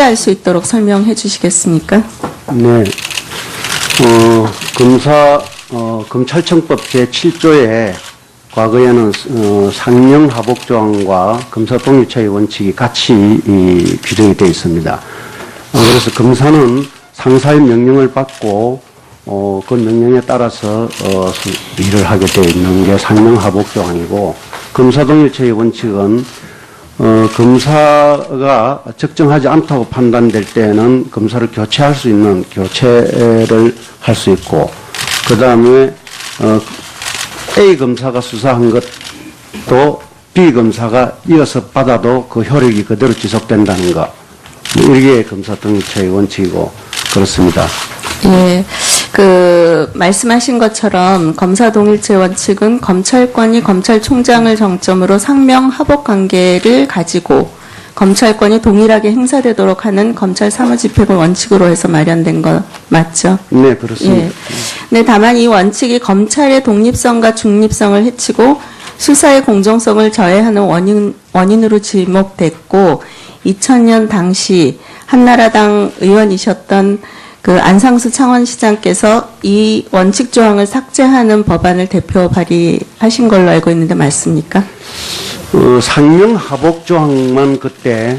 알 수 있도록 설명해 주시겠습니까? 네. 검찰청법 제7조에 과거에는 상명하복 조항과 검사 독립처의 원칙이 같이 규정이 되어 있습니다. 그래서 검사는 상사의 명령을 받고 그 명령에 따라서 일을 하게 되어 있는 게 상명하복 조항이고, 검사 독립처의 원칙은 검사가 적정하지 않다고 판단될 때에는 검사를 교체할 수 있는 교체를 할 수 있고, 그 다음에 A 검사가 수사한 것도 B 검사가 이어서 받아도 그 효력이 그대로 지속된다는 것, 이게 검사 독립처의 원칙이고 그렇습니다. 예, 말씀하신 것처럼 검사 동일체 원칙은 검찰권이 검찰총장을 정점으로 상명하복 관계를 가지고 검찰권이 동일하게 행사되도록 하는 검찰 사무집행을 원칙으로 해서 마련된 거 맞죠? 네, 그렇습니다. 예. 네, 다만 이 원칙이 검찰의 독립성과 중립성을 해치고 수사의 공정성을 저해하는 원인으로 지목됐고, 2000년 당시 한나라당 의원이셨던 안상수 창원시장께서 이 원칙 조항을 삭제하는 법안을 대표 발의하신 걸로 알고 있는데 맞습니까? 상명하복 조항만 그때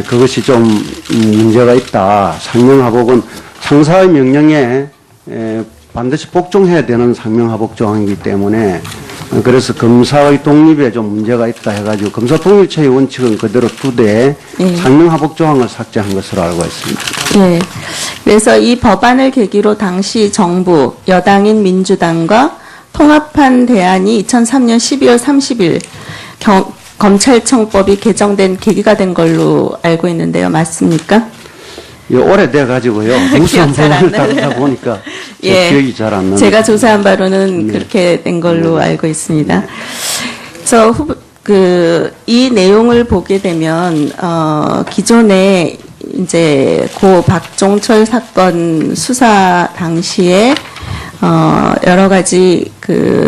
그것이 좀 문제가 있다. 상명하복은 상사의 명령에 반드시 복종해야 되는 상명하복 조항이기 때문에, 그래서 검사의 독립에 좀 문제가 있다 해가지고 검사 독립처의 원칙은 그대로 두되 상명하복 조항을 삭제한 것으로 알고 있습니다. 예. 그래서 이 법안을 계기로 당시 정부, 여당인 민주당과 통합한 대안이 2003년 12월 30일 검찰청법이 개정된 계기가 된 걸로 알고 있는데요. 맞습니까? 예, 오래돼 가지고요. 무슨 법을 다루다 보니까 예, 기억이 잘 안 나요. 제가 조사한 바로는 그렇게 된 걸로 알고 있습니다. 이 내용을 보게 되면 기존에 이제 고 박종철 사건 수사 당시에 여러 가지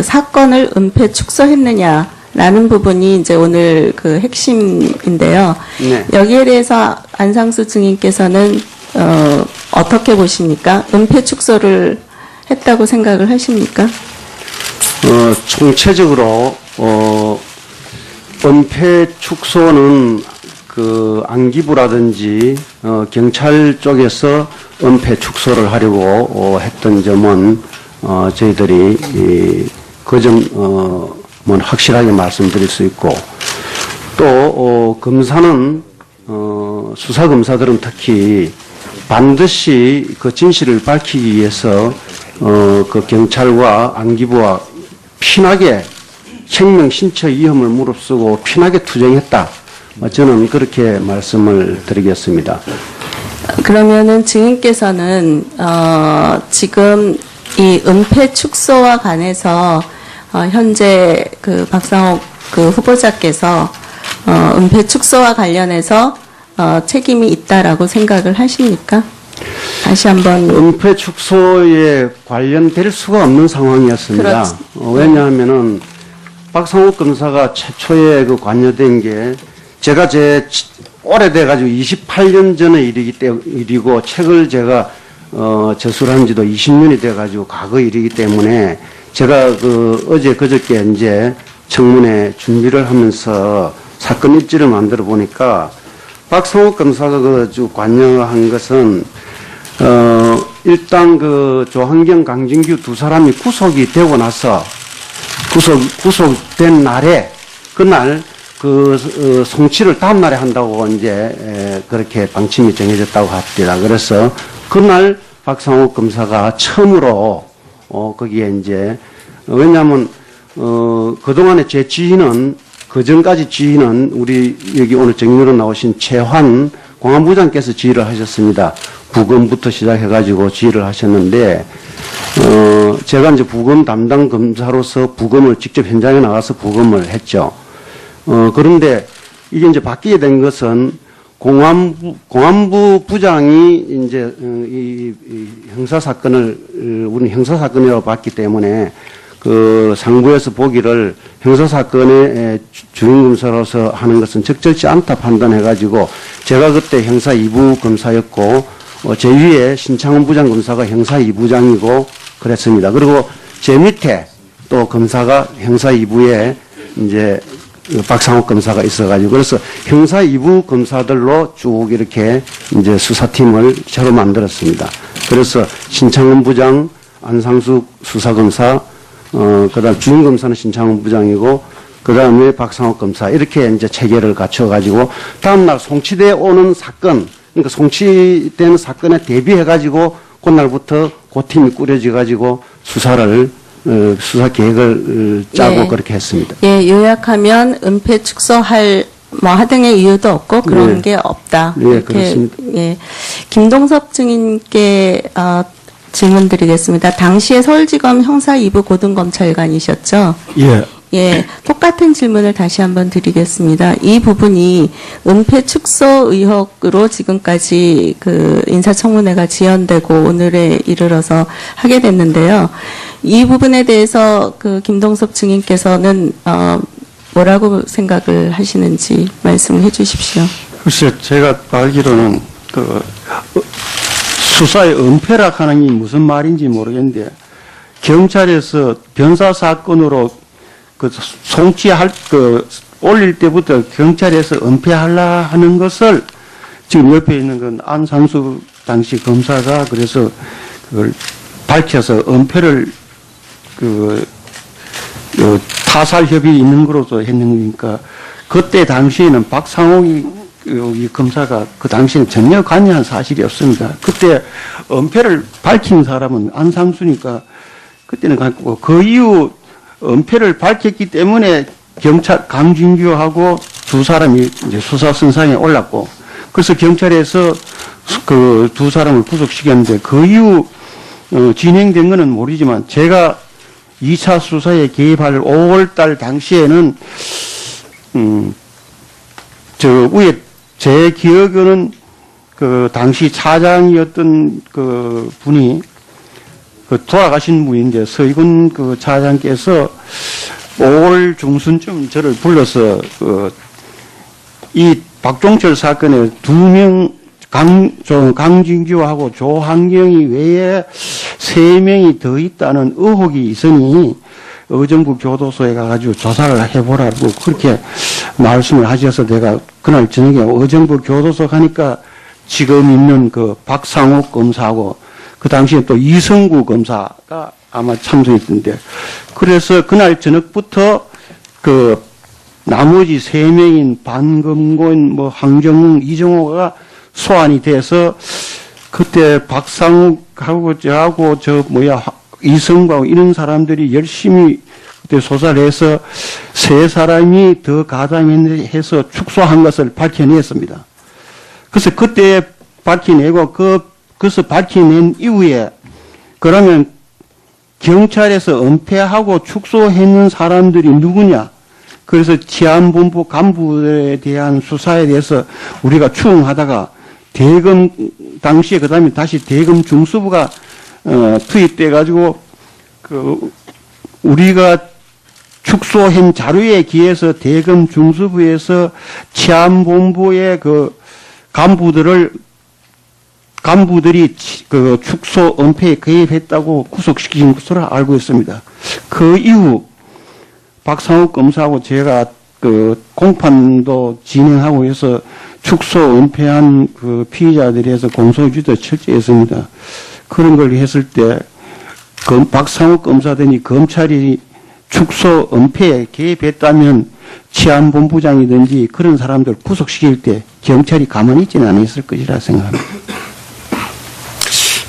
사건을 은폐 축소했느냐라는 부분이 이제 오늘 핵심인데요. 네. 여기에 대해서 안상수 증인께서는 어떻게 보십니까? 은폐 축소를 했다고 생각을 하십니까? 총체적으로 은폐 축소는 안기부라든지 경찰 쪽에서 은폐 축소를 하려고 했던 점은 저희들이 그 점은 확실하게 말씀드릴 수 있고, 또 검사는 수사 검사들은 특히 반드시 그 진실을 밝히기 위해서 그 경찰과 안기부와 피나게 생명 신체 위험을 무릅쓰고 피나게 투쟁했다. 저는 그렇게 말씀을 드리겠습니다. 그러면은 증인께서는 지금 이 은폐 축소와 관해서 현재 박상옥 후보자께서 은폐 축소와 관련해서 책임이 있다라고 생각을 하십니까? 다시 한번. 은폐 축소에 관련될 수가 없는 상황이었습니다. 왜냐하면은 박상옥 검사가 최초에 관여된 게 제가 오래돼가지고 28년 전의 일이고 책을 제가 저술한 지도 20년이 돼가지고 과거 일이기 때문에 제가 어제 그저께 이제 청문회 준비를 하면서 사건 입지를 만들어 보니까 박상옥 검사가 관여한 것은 일단 조한경, 강진규 두 사람이 구속이 되고 나서 구속된 날에 그날 송치를 다음 날에 한다고 이제 그렇게 방침이 정해졌다고 합니다. 그래서 그날 박상옥 검사가 처음으로 거기에 이제 왜냐하면 그동안에 제 지휘는 그전까지 지휘는 우리 여기 오늘 정리로 나오신 최환 공안부장께서 지휘를 하셨습니다. 부검부터 시작해가지고 지휘를 하셨는데 제가 이제 부검 담당 검사로서 부검을 직접 현장에 나가서 부검을 했죠. 그런데 이게 이제 바뀌게 된 것은 공안부 부장이 이제 이 형사사건을 우리는 형사사건이라고 봤기 때문에 그 상부에서 보기를 형사사건의 주인검사로서 하는 것은 적절치 않다 판단해가지고 제가 그때 형사 2부 검사였고 제 위에 신창훈 부장검사가 형사 2부장이고 그랬습니다. 그리고 제 밑에 또 검사가 형사 2부에 이제 박상욱 검사가 있어가지고 그래서 형사 2부 검사들로 쭉 이렇게 이제 수사팀을 새로 만들었습니다. 그래서 신창훈 부장, 안상숙 수사검사, 그다음 주임검사는 신창훈 부장이고 그다음에 박상욱 검사 이렇게 이제 체계를 갖춰가지고 다음날 송치돼 오는 사건, 그러니까 송치되는 사건에 대비해가지고 그날부터 그 팀이 꾸려져가지고 수사 계획을 짜고 예. 그렇게 했습니다. 예, 요약하면 은폐 축소할 뭐 하등의 이유도 없고 그런 네. 게 없다. 네, 이렇게, 그렇습니다. 예, 김동섭 증인께 질문드리겠습니다. 당시에 서울지검 형사 2부 고등검찰관이셨죠? 예. 예, 똑같은 질문을 다시 한번 드리겠습니다. 이 부분이 은폐 축소 의혹으로 지금까지 그 인사청문회가 지연되고 오늘에 이르러서 하게 됐는데요. 이 부분에 대해서 그 김동섭 증인께서는 뭐라고 생각을 하시는지 말씀을 해주십시오. 글쎄, 제가 알기로는 그 수사의 은폐라 하는 게 무슨 말인지 모르겠는데 경찰에서 변사 사건으로 그 송치할 올릴 때부터 경찰에서 은폐하려 하는 것을 지금 옆에 있는 건 안상수 당시 검사가 그래서 그걸 밝혀서 은폐를 타살 협의 있는 거로서 했는 거니까 그때 당시에는 박상옥이 이 검사가 그 당시에는 전혀 관여한 사실이 없습니다. 그때 은폐를 밝힌 사람은 안상수니까 그때는 갖고 그 이후 은폐를 밝혔기 때문에 경찰 강진규하고 두 사람이 이제 수사선상에 올랐고 그래서 경찰에서 그 두 사람을 구속시켰는데 그 이후 진행된 거는 모르지만 제가 2차 수사에 개입할 5월달 당시에는 저 위에 제 기억에는 그 당시 차장이었던 그 분이 그 돌아가신 분인데 서희군 그 차장께서 5월 중순쯤 저를 불러서 이 박종철 사건에 2명 강진규하고 조한경이 외에 3명이 더 있다는 의혹이 있으니 의정부 교도소에 가가지고 조사를 해보라고 그렇게 말씀을 하셔서 내가 그날 저녁에 의정부 교도소 가니까 지금 있는 그 박상욱 검사하고 그 당시에 또 이성구 검사가 아마 참석했던데 그래서 그날 저녁부터 그 나머지 3명인 반금곤 뭐 황정웅 이정호가 소환이 돼서 그때 박상욱하고 저하고 이성구하고 이런 사람들이 열심히 그때 조사를 해서 3사람이 더 가담해서 축소한 것을 밝혀냈습니다. 그래서 그때 밝혀내고 그래서 밝혀낸 이후에 그러면 경찰에서 은폐하고 축소했는 사람들이 누구냐? 그래서 치안본부 간부에 대한 수사에 대해서 우리가 추궁하다가 대검 당시에 그다음에 다시 대검 중수부가 투입돼 가지고 그 우리가 축소한 자료에 기해서 대검 중수부에서 치안본부의 그 간부들이 그 축소 은폐에 개입했다고 구속시킨 것으로 알고 있습니다. 그 이후 박상욱 검사하고 제가 그 공판도 진행하고 해서 축소 은폐한 그 피의자들에 서 공소유지도 철저했습니다. 그런 걸 했을 때 박상욱 검사들이 검찰이 축소 은폐에 개입했다면 치안본부장이든지 그런 사람들 구속시킬 때 경찰이 가만히 있지는 않았을 것이라 생각합니다.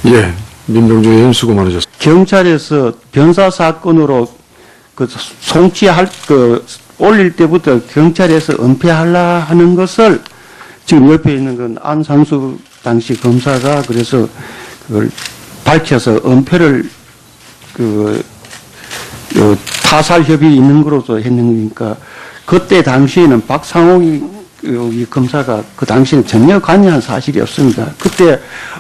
예, 민동주 의원 수고 많으셨습니다. 경찰에서 변사 사건으로 그 올릴 때부터 경찰에서 은폐하려 하는 것을 지금 옆에 있는 건 안상수 당시 검사가 그래서 그걸 밝혀서 은폐를 타살 협의 있는 거로서 했는 거니까 그때 당시에는 박상옥이 이 검사가 그 당시에는 전혀 관여한 사실이 없습니다. 그때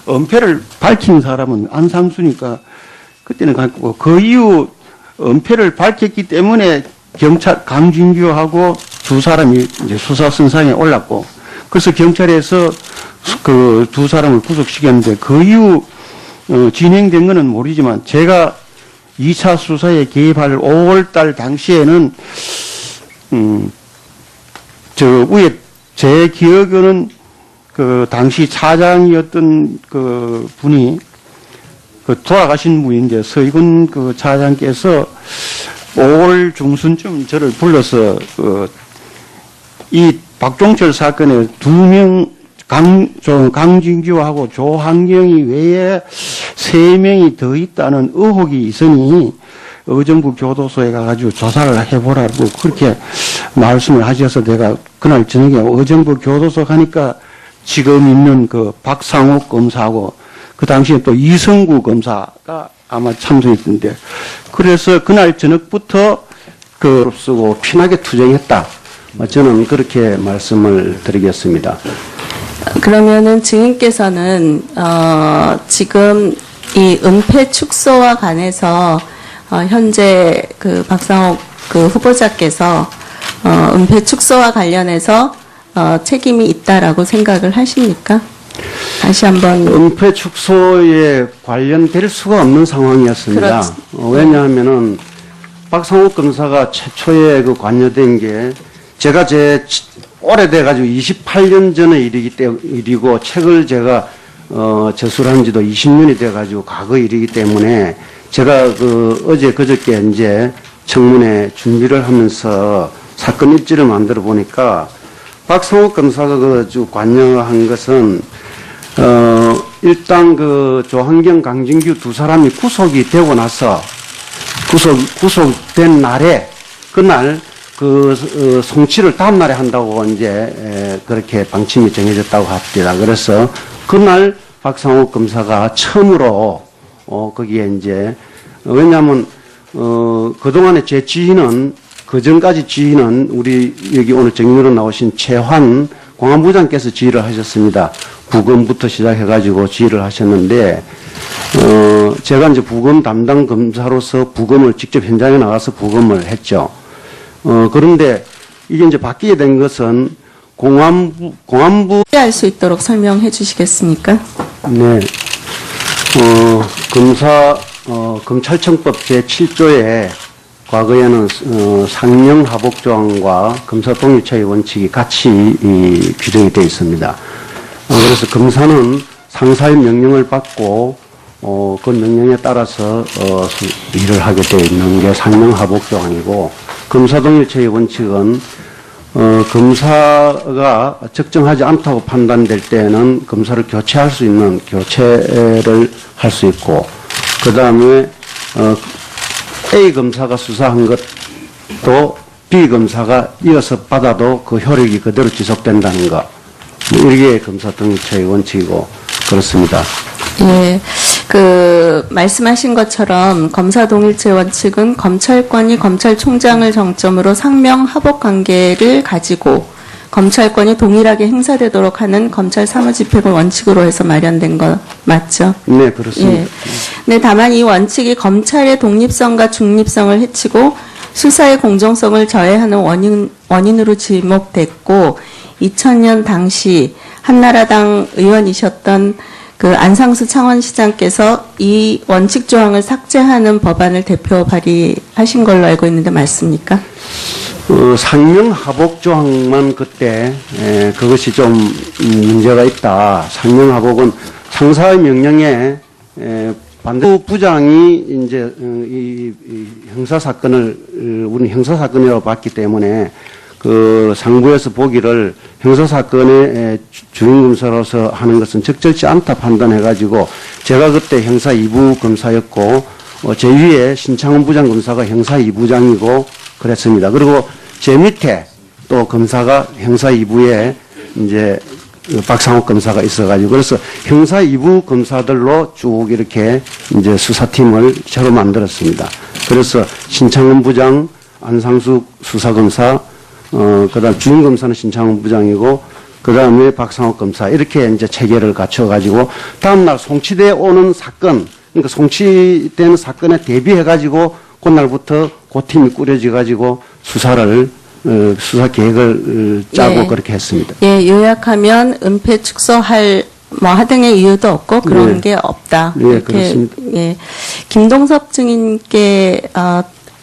은폐를 밝힌 사람은 안상수니까 그때는 갖고 그 이후 은폐를 밝혔기 때문에 경찰 강진규하고 두 사람이 이제 수사선상에 올랐고, 그래서 경찰에서 그 두 사람을 구속시켰는데, 그 이후 진행된 거는 모르지만 제가 2차 수사에 개입할 5월달 당시에는 저 위에 제 기억에는 그 당시 차장이었던 그 분이 그 돌아가신 분인데, 서희군 그 차장께서 5월 중순쯤 저를 불러서 이 박종철 사건에 2명 강진규하고 조한경이 외에 3명이 더 있다는 의혹이 있으니 의정부 교도소에 가가지고 조사를 해보라고 그렇게 말씀을 하셔서, 내가 그날 저녁에 의정부 교도소 가니까 지금 있는 그 박상욱 검사하고 그 당시에 또 이성구 검사가 아마 참석했던데, 그래서 그날 저녁부터 쓰고 피나게 투쟁했다. 저는 그렇게 말씀을 드리겠습니다. 그러면은 증인께서는 지금 이 은폐 축소와 관해서 현재 그 박상욱 그 후보자께서 은폐 축소와 관련해서 책임이 있다라고 생각을 하십니까? 다시 한번. 은폐 축소에 관련될 수가 없는 상황이었습니다. 왜냐하면은 박상욱 검사가 최초에 그 관여된 게, 제가 오래돼가지고 28년 전의 일이고, 책을 제가 저술한 지도 20년이 돼가지고 과거 일이기 때문에, 제가 그 어제 그저께 이제 청문회 준비를 하면서 사건 입지를 만들어 보니까, 박상욱 검사가 그 관여한 것은 일단 그 조한경, 강진규 두 사람이 구속이 되고 나서 구속된 날에, 그날 그 송치를 다음 날에 한다고 이제 그렇게 방침이 정해졌다고 합니다. 그래서 그날 박상욱 검사가 처음으로 거기에 이제, 왜냐하면 그동안에 제 지휘는, 그전까지 지휘는 우리 여기 오늘 정인으로 나오신 최환 공안부장께서 지휘를 하셨습니다. 부검부터 시작해가지고 지휘를 하셨는데, 제가 이제 부검 담당 검사로서 부검을 직접 현장에 나가서 부검을 했죠. 그런데 이게 이제 바뀌게 된 것은 공안부 할 수 있도록 설명해 주시겠습니까? 네. 검찰청법 제7조에 과거에는 상명하복조항과 검사 동일처의 원칙이 같이 규정이 되어 있습니다. 그래서 검사는 상사의 명령을 받고 그 명령에 따라서 일을 하게 되어 있는 게 상명하복조항이고, 검사동일체의 원칙은 검사가 적정하지 않다고 판단될 때에는 검사를 교체할 수 있는 교체를 할 수 있고, 그 다음에 A 검사가 수사한 것도 B 검사가 이어서 받아도 그 효력이 그대로 지속된다는 것, 이게 검사동일체의 원칙이고 그렇습니다. 예, 그 말씀하신 것처럼 검사동일체 원칙은 검찰권이 검찰총장을 정점으로 상명하복 관계를 가지고 검찰권이 동일하게 행사되도록 하는 검찰 사무집행을 원칙으로 해서 마련된 거 맞죠? 네, 그렇습니다. 예. 네, 다만 이 원칙이 검찰의 독립성과 중립성을 해치고 수사의 공정성을 저해하는 원인으로 지목됐고, 2000년 당시 한나라당 의원이셨던 그 안상수 창원시장께서 이 원칙 조항을 삭제하는 법안을 대표 발의하신 걸로 알고 있는데 맞습니까? 상명하복조항만 그때 그것이 좀 문제가 있다. 상명하복은 상사의 명령에 반대 부장이 이제 이 형사 사건을 우리는 형사 사건이라고 봤기 때문에 그 상부에서 보기를 형사 사건의 주임검사로서 하는 것은 적절치 않다 판단해가지고, 제가 그때 형사 2부 검사였고 제 위에 신창원 부장검사가 형사 2부장이고 그랬습니다. 그리고 제 밑에 또 검사가 형사 2부에 이제 박상욱 검사가 있어가지고, 그래서 형사 2부 검사들로 쭉 이렇게 이제 수사팀을 새로 만들었습니다. 그래서 신창원 부장, 안상수 수사검사, 그다음 주임검사는 신창원 부장이고, 그다음에 박상욱 검사, 이렇게 이제 체계를 갖춰가지고 다음날 송치돼 오는 사건, 그러니까 송치되는 사건에 대비해가지고 그날부터 그 팀이 꾸려져 가지고 수사 계획을 짜고 예. 그렇게 했습니다. 예, 요약하면 은폐 축소할 하등의 이유도 없고 그런 예. 게 없다. 예, 그렇습니다. 예. 김동섭 증인께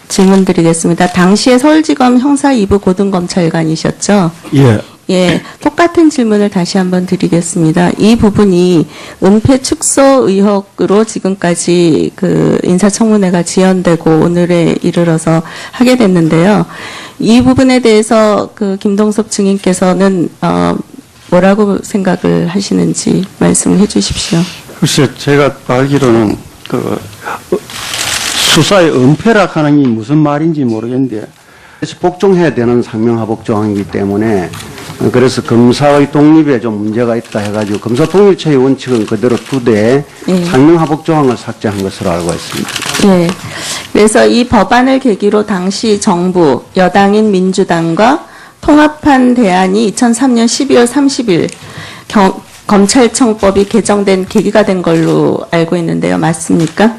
질문드리겠습니다. 당시에 서울지검 형사 2부 고등검찰관이셨죠? 예. 예, 똑같은 질문을 다시 한번 드리겠습니다. 이 부분이 은폐 축소 의혹으로 지금까지 그 인사청문회가 지연되고 오늘에 이르러서 하게 됐는데요. 이 부분에 대해서 그 김동섭 증인께서는 뭐라고 생각을 하시는지 말씀을 해주십시오. 글쎄, 제가 알기로는 수사의 은폐라 하는 게 무슨 말인지 모르겠는데, 그래서 복종해야 되는 상명하복 조항이기 때문에 그래서 검사의 독립에 좀 문제가 있다 해가지고 검사 독립체의 원칙은 그대로 두되 예. 상명하복 조항을 삭제한 것으로 알고 있습니다. 예. 그래서 이 법안을 계기로 당시 정부, 여당인 민주당과 통합한 대안이 2003년 12월 30일 검찰청법이 개정된 계기가 된 걸로 알고 있는데요. 맞습니까?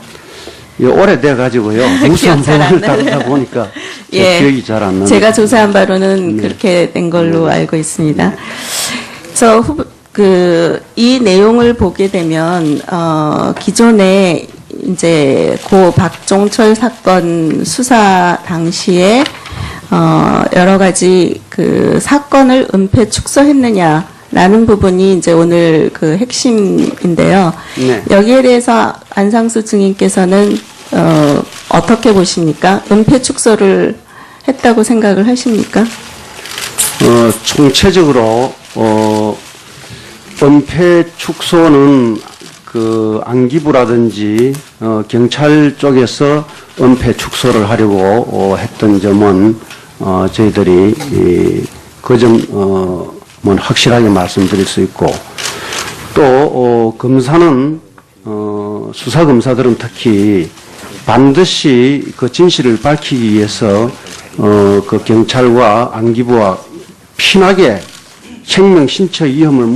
예, 오래돼 가지고요. 무슨 기억 잘안 법안을 나네요. 다루다 보니까 예. 기억이 잘 안 나요. 제가 조사한 바로는 네. 그렇게 된 걸로 알고 있습니다. 이 내용을 보게 되면, 기존에 이제 고 박종철 사건 수사 당시에, 여러 가지 그 사건을 은폐 축소했느냐라는 부분이 이제 오늘 그 핵심인데요. 네. 여기에 대해서 안상수 증인께서는 어떻게 보십니까? 은폐 축소를 했다고 생각을 하십니까? 총체적으로 은폐 축소는 그 안기부라든지 경찰 쪽에서 은폐 축소를 하려고 했던 점은 저희들이 그 점은 확실하게 말씀드릴 수 있고 또 검사는 수사 검사들은 특히 반드시 그 진실을 밝히기 위해서 그 경찰과 안기부와 피나게 생명 신체 위험을